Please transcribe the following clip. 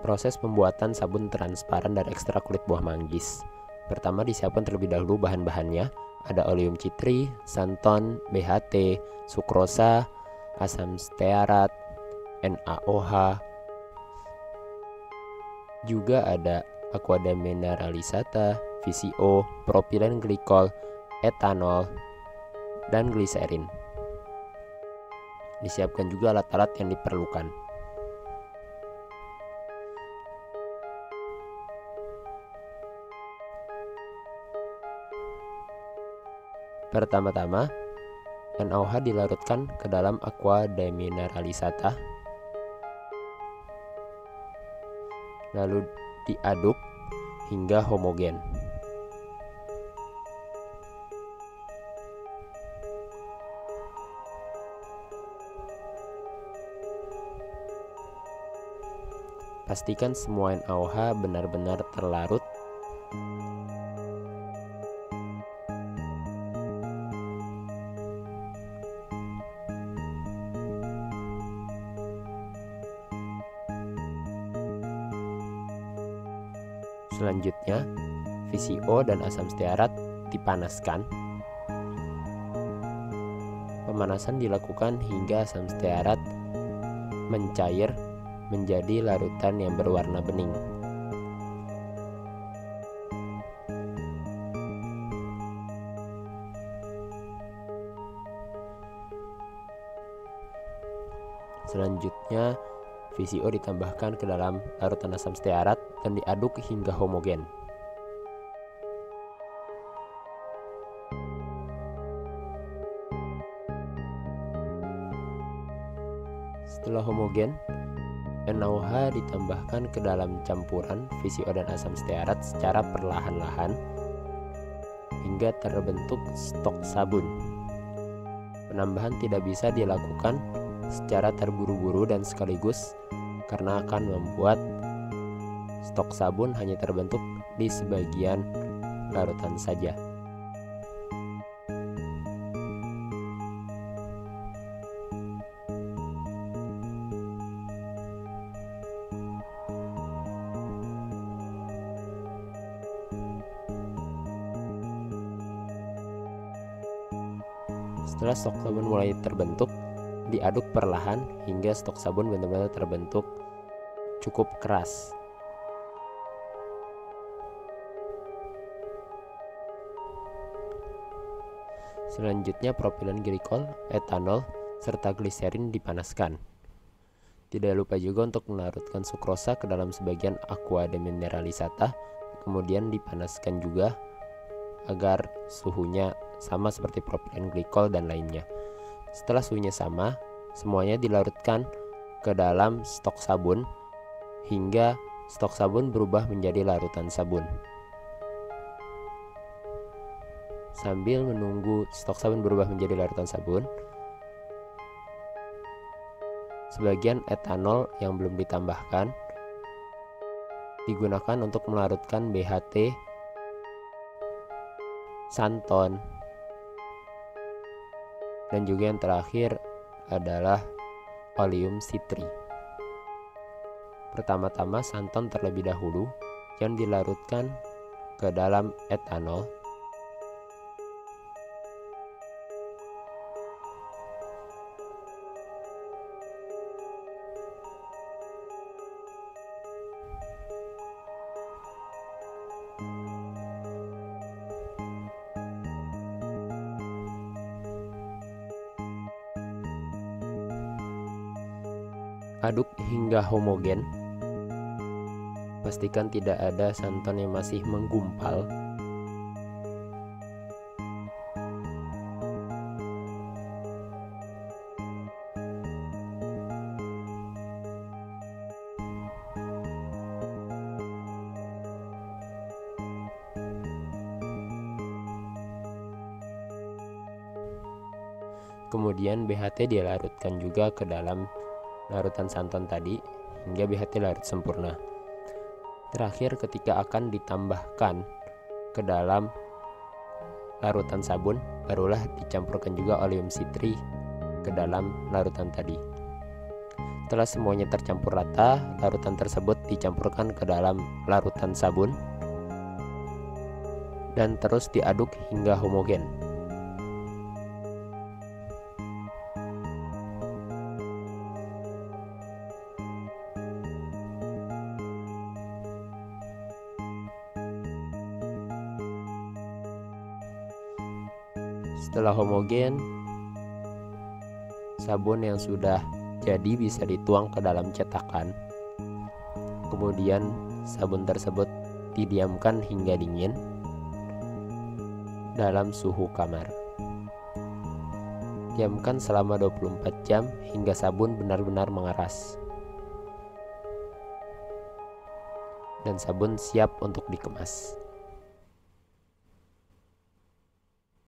Proses pembuatan sabun transparan dari ekstrak kulit buah manggis. Pertama, disiapkan terlebih dahulu bahan-bahannya. Ada oleum citri, santon, BHT, sukrosa, asam stearat, NaOH. Juga ada aqua demineralisata, VCO, propilen glikol, etanol, dan gliserin. Disiapkan juga alat-alat yang diperlukan. Pertama-tama, NaOH dilarutkan ke dalam aqua demineralisata, lalu diaduk hingga homogen. Pastikan semua NaOH benar-benar terlarut. Selanjutnya, VCO dan asam stearat dipanaskan. Pemanasan dilakukan hingga asam stearat mencair menjadi larutan yang berwarna bening. Selanjutnya, VCO ditambahkan ke dalam larutan asam stearat dan diaduk hingga homogen. Setelah homogen, NaOH ditambahkan ke dalam campuran VCO dan asam stearat secara perlahan-lahan hingga terbentuk stok sabun. Penambahan tidak bisa dilakukan secara terburu-buru dan sekaligus karena akan membuat stok sabun hanya terbentuk di sebagian larutan saja. Setelah stok sabun mulai terbentuk, diaduk perlahan hingga stok sabun benar-benar terbentuk cukup keras. Selanjutnya, propilen glikol, etanol, serta gliserin dipanaskan. Tidak lupa juga untuk melarutkan sukrosa ke dalam sebagian aqua demineralisata, kemudian dipanaskan juga agar suhunya sama seperti propilen glikol dan lainnya. Setelah suhunya sama, semuanya dilarutkan ke dalam stok sabun hingga stok sabun berubah menjadi larutan sabun. Sambil menunggu stok sabun berubah menjadi larutan sabun, sebagian etanol yang belum ditambahkan digunakan untuk melarutkan BHT, santon, dan juga yang terakhir adalah oleum citri. Pertama-tama, santon terlebih dahulu yang dilarutkan ke dalam etanol. Aduk hingga homogen. Pastikan tidak ada santon yang masih menggumpal. Kemudian BHT dilarutkan juga ke dalam larutan santon tadi hingga BHT larut sempurna. Terakhir, ketika akan ditambahkan ke dalam larutan sabun, barulah dicampurkan juga oleum citri ke dalam larutan tadi. Setelah semuanya tercampur rata, larutan tersebut dicampurkan ke dalam larutan sabun dan terus diaduk hingga homogen. Setelah homogen, sabun yang sudah jadi bisa dituang ke dalam cetakan. Kemudian sabun tersebut didiamkan hingga dingin dalam suhu kamar. Diamkan selama 24 jam hingga sabun benar-benar mengeras. Dan sabun siap untuk dikemas.